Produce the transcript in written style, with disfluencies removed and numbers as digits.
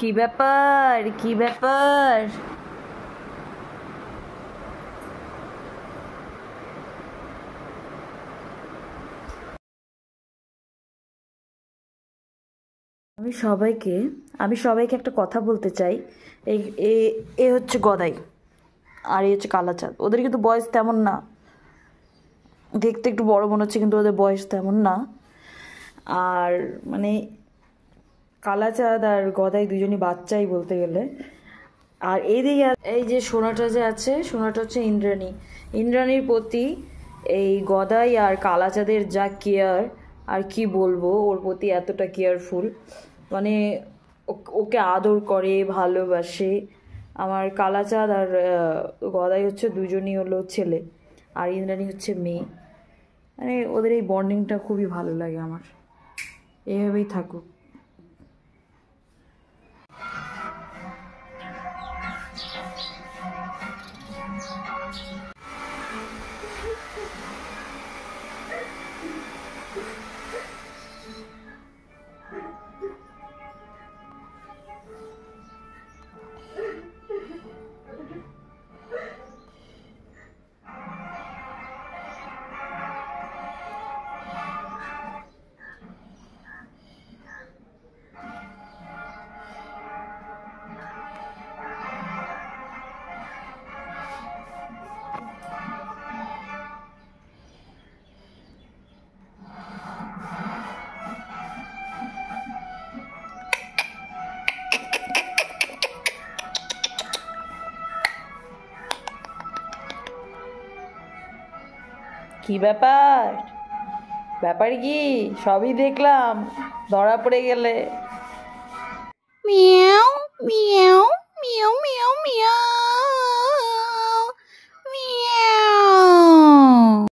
কি ব্যাপার কি ব্যাপার? আমি সবাইকে আমি সবাইকে একটা কথা বলতে চাই। এই এ এ হচ্ছে গদাই, আর এই হচ্ছে কালাচাঁদ। ওদের কিন্তু বয়স তেমন না, দেখতে একটু বড় মনে হচ্ছে কিন্তু ওদের বয়স তেমন না। আর মানে কালাচাঁদ আর গদাই দুজনই বাচ্চাই বলতে গেলে। আর এইদিকে এই যে সোনাটা যে আছে, সোনাটা হচ্ছে ইন্দ্রাণী। ইন্দ্রাণীর প্রতি এই গদাই আর কালাচাঁদের যা কেয়ার, আর কি বলবো, ওর প্রতি এতটা কেয়ারফুল, মানে ওকে আদর করে, ভালোবাসে। আমার কালাচাঁদ আর গদাই হচ্ছে দুজনই হলো ছেলে, আর ইন্দ্রাণী হচ্ছে মেয়ে। মানে ওদের এই বন্ডিংটা খুবই ভালো লাগে আমার। এভাবেই থাকুক। কি ব্যাপার? ব্যাপার কি? সবই দেখলাম, ধরা পড়ে গেলে। মিয়াও মিয়াও মিয়াও মিয়াও মিয়াও।